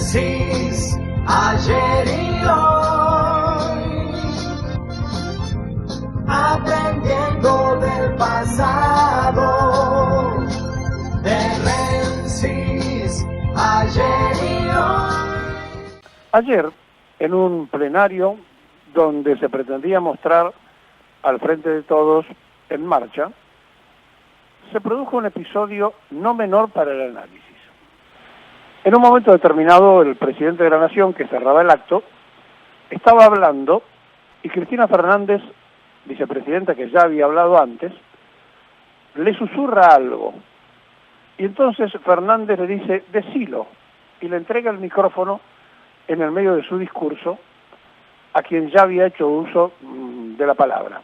Demencis, ayer y hoy, aprendiendo del pasado. Demencis, ayer y hoy. Ayer, en un plenario donde se pretendía mostrar al Frente de Todos en marcha, se produjo un episodio no menor para el análisis. En un momento determinado, el presidente de la Nación, que cerraba el acto, estaba hablando y Cristina Fernández, vicepresidenta que ya había hablado antes, le susurra algo. Y entonces Fernández le dice, decilo, y le entrega el micrófono en el medio de su discurso a quien ya había hecho uso de la palabra.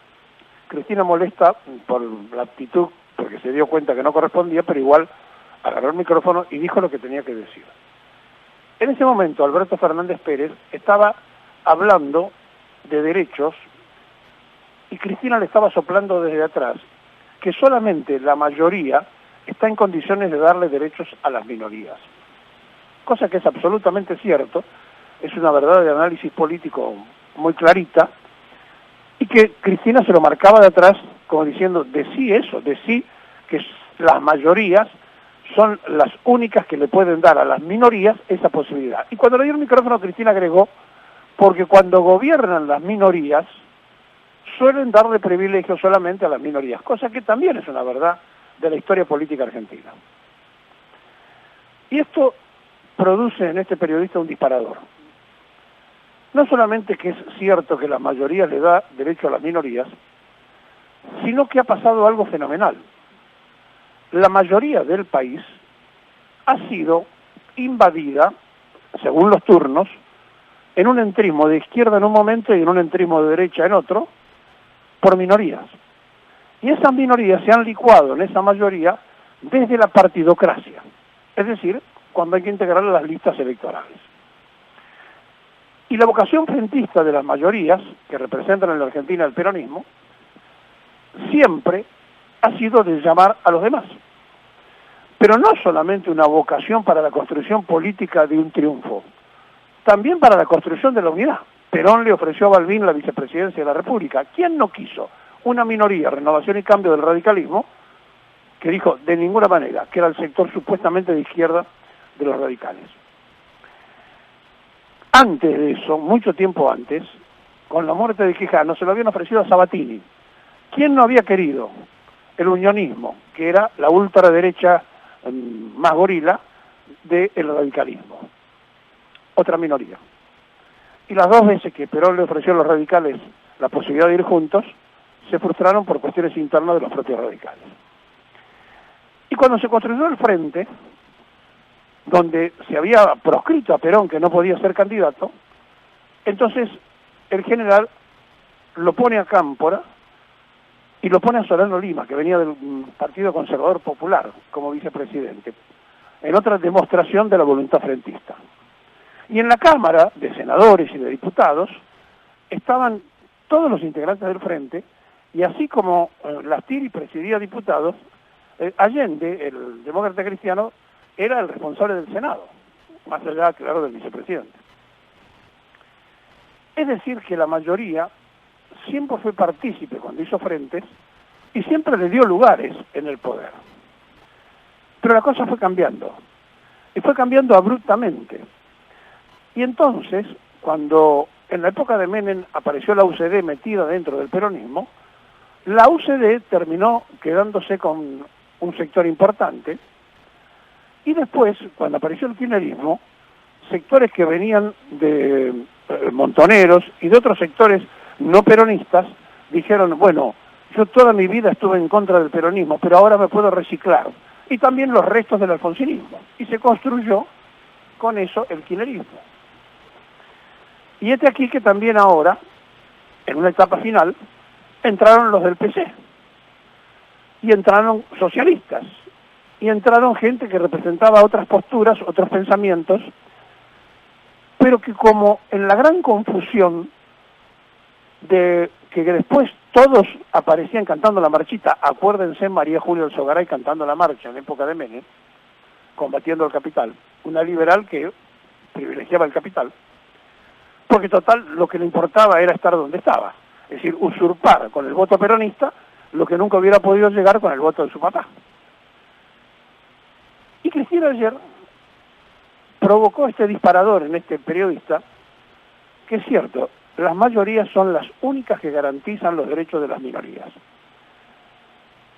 Cristina, molesta por la actitud, porque se dio cuenta que no correspondía, pero igual agarró el micrófono y dijo lo que tenía que decir. En ese momento, Alberto Fernández Pérez estaba hablando de derechos y Cristina le estaba soplando desde atrás que solamente la mayoría está en condiciones de darle derechos a las minorías. Cosa que es absolutamente cierto, es una verdad de análisis político muy clarita, y que Cristina se lo marcaba de atrás como diciendo, decí eso, decí que las mayorías son las únicas que le pueden dar a las minorías esa posibilidad. Y cuando le dio el micrófono, Cristina agregó, porque cuando gobiernan las minorías, suelen darle privilegios solamente a las minorías, cosa que también es una verdad de la historia política argentina. Y esto produce en este periodista un disparador. No solamente que es cierto que la mayoría le da derecho a las minorías, sino que ha pasado algo fenomenal. La mayoría del país ha sido invadida, según los turnos, en un entrismo de izquierda en un momento y en un entrismo de derecha en otro, por minorías. Y esas minorías se han licuado en esa mayoría desde la partidocracia, es decir, cuando hay que integrar las listas electorales. Y la vocación frentista de las mayorías, que representan en la Argentina el peronismo, siempre ha sido de llamar a los demás. Pero no solamente una vocación para la construcción política de un triunfo, también para la construcción de la unidad. Perón le ofreció a Balbín la vicepresidencia de la República. ¿Quién no quiso? Una minoría, Renovación y Cambio del radicalismo, que dijo de ninguna manera, que era el sector supuestamente de izquierda de los radicales. Antes de eso, mucho tiempo antes, con la muerte de Quijano, se lo habían ofrecido a Sabatini. ¿Quién no había querido? El unionismo, que era la ultraderecha más gorila del radicalismo. Otra minoría. Y las dos veces que Perón le ofreció a los radicales la posibilidad de ir juntos, se frustraron por cuestiones internas de los propios radicales. Y cuando se construyó el frente, donde se había proscrito a Perón que no podía ser candidato, entonces el general lo pone a Cámpora y lo pone a Solano Lima, que venía del Partido Conservador Popular, como vicepresidente, en otra demostración de la voluntad frentista. Y en la Cámara de Senadores y de Diputados estaban todos los integrantes del Frente, y así como Lastiri presidía diputados, Allende, el demócrata cristiano, era el responsable del Senado, más allá, claro, del vicepresidente. Es decir, que la mayoría siempre fue partícipe cuando hizo frentes y siempre le dio lugares en el poder. Pero la cosa fue cambiando, y fue cambiando abruptamente. Y entonces, cuando en la época de Menem apareció la UCD metida dentro del peronismo, la UCD terminó quedándose con un sector importante, y después, cuando apareció el kirchnerismo, sectores que venían de Montoneros y de otros sectores no peronistas, dijeron, bueno, yo toda mi vida estuve en contra del peronismo, pero ahora me puedo reciclar. Y también los restos del alfonsinismo. Y se construyó con eso el kirchnerismo. Y aquí que también ahora, en una etapa final, entraron los del PC. Y entraron socialistas. Y entraron gente que representaba otras posturas, otros pensamientos, pero que como en la gran confusión de que después todos aparecían cantando la marchita, acuérdense María Julia Alzogaray cantando la marcha en época de Menem, combatiendo al capital, una liberal que privilegiaba el capital, porque total lo que le importaba era estar donde estaba, es decir, usurpar con el voto peronista lo que nunca hubiera podido llegar con el voto de su papá. Y Cristina ayer provocó este disparador en este periodista, que es cierto, las mayorías son las únicas que garantizan los derechos de las minorías.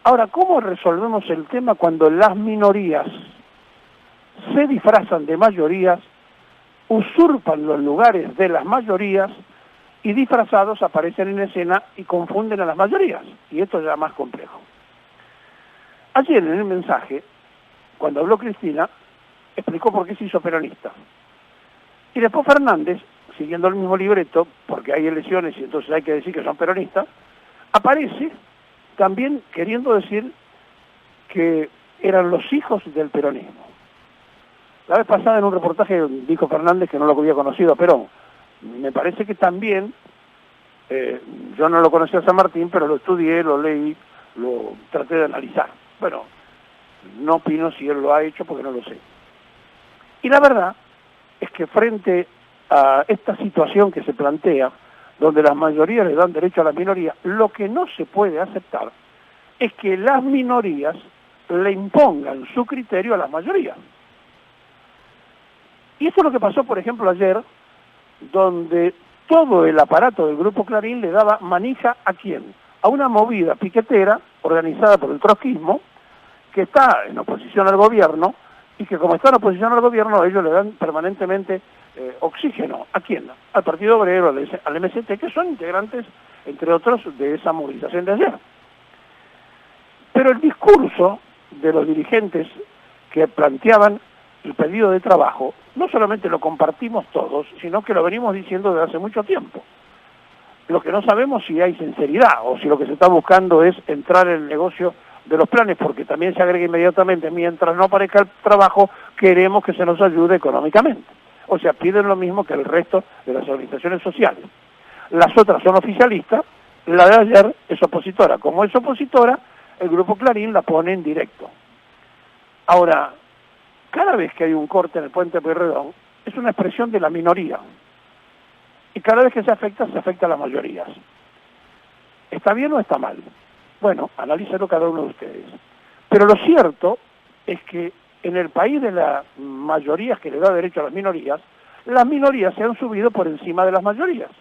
Ahora, ¿cómo resolvemos el tema cuando las minorías se disfrazan de mayorías, usurpan los lugares de las mayorías y disfrazados aparecen en escena y confunden a las mayorías? Y esto es ya más complejo. Ayer en el mensaje, cuando habló Cristina, explicó por qué se hizo peronista. Y después Fernández, siguiendo el mismo libreto, porque hay elecciones y entonces hay que decir que son peronistas, aparece también queriendo decir que eran los hijos del peronismo. La vez pasada en un reportaje dijo Fernández que no lo había conocido a Perón. Me parece que también, yo no lo conocía a San Martín, pero lo estudié, lo leí, lo traté de analizar. Bueno, no opino si él lo ha hecho porque no lo sé. Y la verdad es que frente a esta situación que se plantea, donde las mayorías le dan derecho a las minorías, lo que no se puede aceptar es que las minorías le impongan su criterio a las mayorías. Y eso es lo que pasó, por ejemplo, ayer, donde todo el aparato del Grupo Clarín le daba manija ¿a quién? A una movida piquetera organizada por el trotskismo, que está en oposición al gobierno, y que como está en oposición al gobierno, ellos le dan permanentemente oxígeno. ¿A quién? Al Partido Obrero, al MST, que son integrantes, entre otros, de esa movilización de ayer. Pero el discurso de los dirigentes que planteaban el pedido de trabajo, no solamente lo compartimos todos, sino que lo venimos diciendo desde hace mucho tiempo. Lo que no sabemos si hay sinceridad o si lo que se está buscando es entrar en el negocio de los planes, porque también se agrega inmediatamente, mientras no aparezca el trabajo, queremos que se nos ayude económicamente. O sea, piden lo mismo que el resto de las organizaciones sociales. Las otras son oficialistas, la de ayer es opositora. Como es opositora, el Grupo Clarín la pone en directo. Ahora, cada vez que hay un corte en el puente Pueyrredón, es una expresión de la minoría. Y cada vez que se afecta a las mayorías. ¿Está bien o está mal? Bueno, analícelo cada uno de ustedes. Pero lo cierto es que en el país de las mayorías que le da derecho a las minorías se han subido por encima de las mayorías.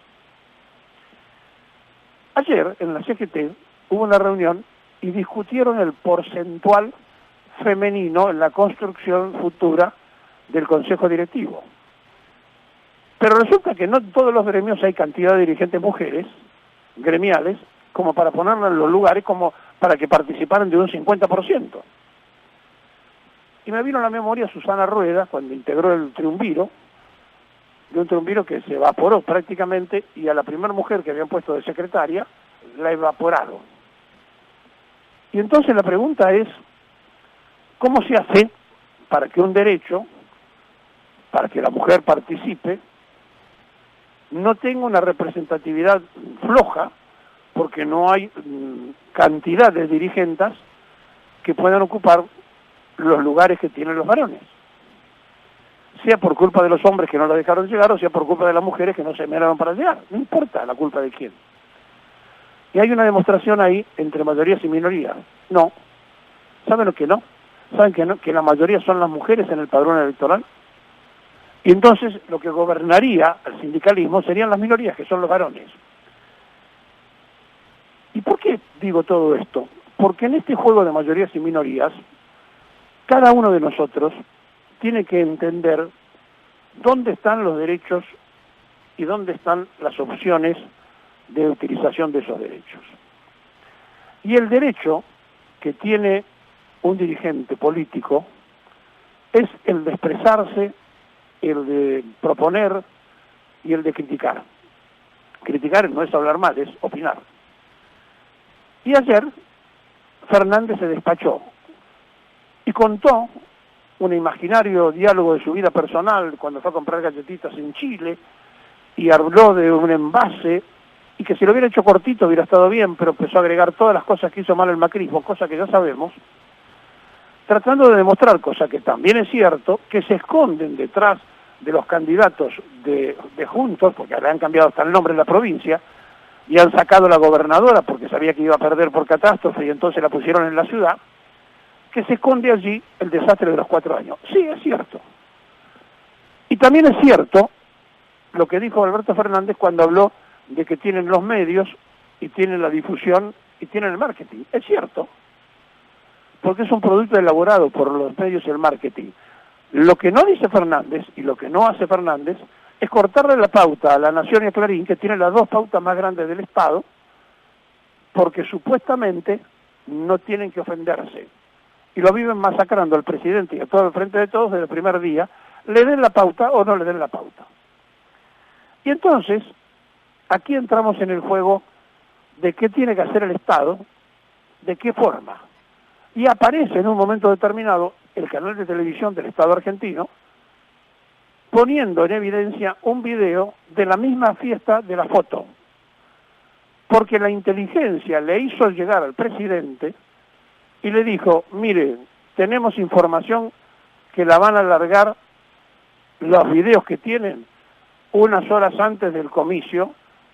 Ayer, en la CGT, hubo una reunión y discutieron el porcentual femenino en la construcción futura del Consejo Directivo. Pero resulta que no en todos los gremios hay cantidad de dirigentes mujeres, gremiales, como para ponerlas en los lugares, como para que participaran de un 50%. Y me vino a la memoria Susana Rueda, cuando integró el triunviro, de un triunviro que se evaporó prácticamente, y a la primera mujer que habían puesto de secretaria, la evaporaron. Y entonces la pregunta es, ¿cómo se hace para que un derecho, para que la mujer participe, no tenga una representatividad floja, porque no hay cantidad de dirigentes que puedan ocupar los lugares que tienen los varones? Sea por culpa de los hombres que no la dejaron llegar, o sea por culpa de las mujeres que no se miraron para llegar. No importa la culpa de quién. Y hay una demostración ahí entre mayorías y minorías. No. ¿Saben lo que no? ¿Saben que no? Que la mayoría son las mujeres en el padrón electoral. Y entonces lo que gobernaría el sindicalismo serían las minorías, que son los varones. ¿Y por qué digo todo esto? Porque en este juego de mayorías y minorías, cada uno de nosotros tiene que entender dónde están los derechos y dónde están las opciones de utilización de esos derechos. Y el derecho que tiene un dirigente político es el de expresarse, el de proponer y el de criticar. Criticar no es hablar mal, es opinar. Y ayer Fernández se despachó y contó un imaginario diálogo de su vida personal cuando fue a comprar galletitas en Chile y habló de un envase y que si lo hubiera hecho cortito hubiera estado bien, pero empezó a agregar todas las cosas que hizo mal el macrismo, cosa que ya sabemos, tratando de demostrar, cosa que también es cierto, que se esconden detrás de los candidatos de Juntos, porque le han cambiado hasta el nombre de la provincia, y han sacado a la gobernadora porque sabía que iba a perder por catástrofe y entonces la pusieron en la ciudad, que se esconde allí el desastre de los 4 años. Sí, es cierto. Y también es cierto lo que dijo Alberto Fernández cuando habló de que tienen los medios y tienen la difusión y tienen el marketing. Es cierto, porque es un producto elaborado por los medios y el marketing. Lo que no dice Fernández y lo que no hace Fernández es cortarle la pauta a La Nación y a Clarín, que tienen las 2 pautas más grandes del Estado, porque supuestamente no tienen que ofenderse. Y lo viven masacrando al presidente y a todo el frente de todos desde el primer día, le den la pauta o no le den la pauta. Y entonces, aquí entramos en el juego de qué tiene que hacer el Estado, de qué forma. Y aparece en un momento determinado el canal de televisión del Estado argentino, poniendo en evidencia un video de la misma fiesta de la foto, porque la inteligencia le hizo llegar al presidente y le dijo, mire, tenemos información que la van a alargar los videos que tienen unas horas antes del comicio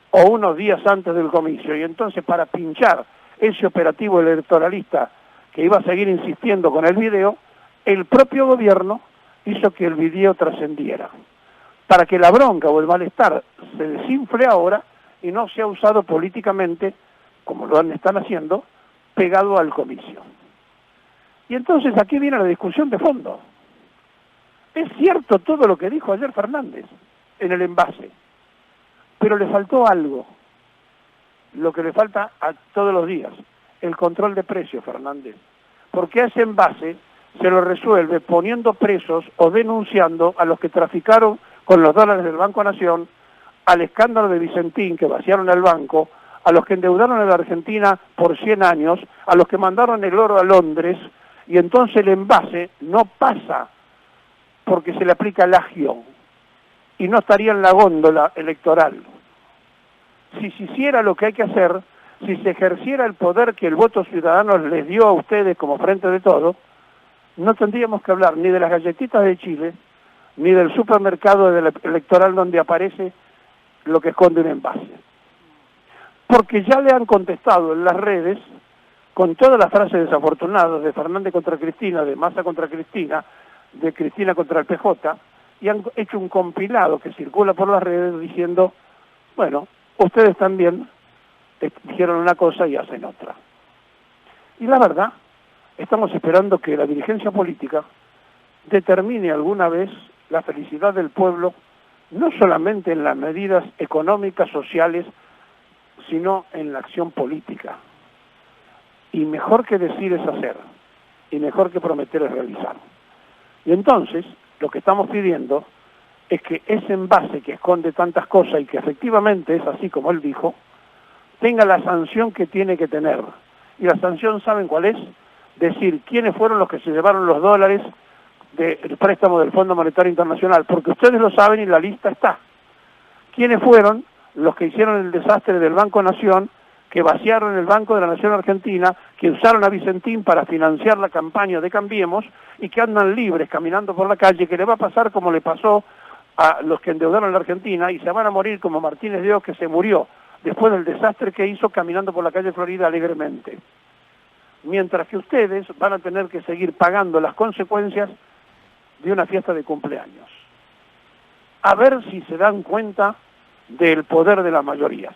o unos días antes del comicio, y entonces para pinchar ese operativo electoralista que iba a seguir insistiendo con el video, el propio gobierno hizo que el video trascendiera, para que la bronca o el malestar se desinfle ahora y no sea usado políticamente, como lo están haciendo, pegado al comicio. Y entonces aquí viene la discusión de fondo. Es cierto todo lo que dijo ayer Fernández en el envase, pero le faltó algo, lo que le falta a todos los días, el control de precios, Fernández, porque a ese envase se lo resuelve poniendo presos o denunciando a los que traficaron con los dólares del Banco Nación, al escándalo de Vicentín, que vaciaron el banco, a los que endeudaron a la Argentina por 100 años, a los que mandaron el oro a Londres, y entonces el envase no pasa porque se le aplica el agio y no estaría en la góndola electoral. Si se hiciera lo que hay que hacer, si se ejerciera el poder que el voto ciudadano les dio a ustedes como Frente de Todos, no tendríamos que hablar ni de las galletitas de Chile, ni del supermercado electoral donde aparece lo que esconde un envase. Porque ya le han contestado en las redes, con todas las frases desafortunadas de Fernández contra Cristina, de Massa contra Cristina, de Cristina contra el PJ, y han hecho un compilado que circula por las redes diciendo, bueno, ustedes también dijeron una cosa y hacen otra. Y la verdad, estamos esperando que la dirigencia política determine alguna vez la felicidad del pueblo, no solamente en las medidas económicas, sociales, sino en la acción política. Y mejor que decir es hacer, y mejor que prometer es realizar. Y entonces, lo que estamos pidiendo es que ese envase que esconde tantas cosas y que efectivamente es así como él dijo, tenga la sanción que tiene que tener. Y la sanción, ¿saben cuál es? Decir quiénes fueron los que se llevaron los dólares del préstamo del Fondo Monetario Internacional, porque ustedes lo saben y la lista está. ¿Quiénes fueron los que hicieron el desastre del Banco Nación, que vaciaron el Banco de la Nación Argentina, que usaron a Vicentín para financiar la campaña de Cambiemos y que andan libres caminando por la calle, que le va a pasar como le pasó a los que endeudaron la Argentina y se van a morir como Martínez de Oz, que se murió después del desastre que hizo caminando por la calle Florida alegremente? Mientras que ustedes van a tener que seguir pagando las consecuencias de una fiesta de cumpleaños. A ver si se dan cuenta del poder de las mayorías.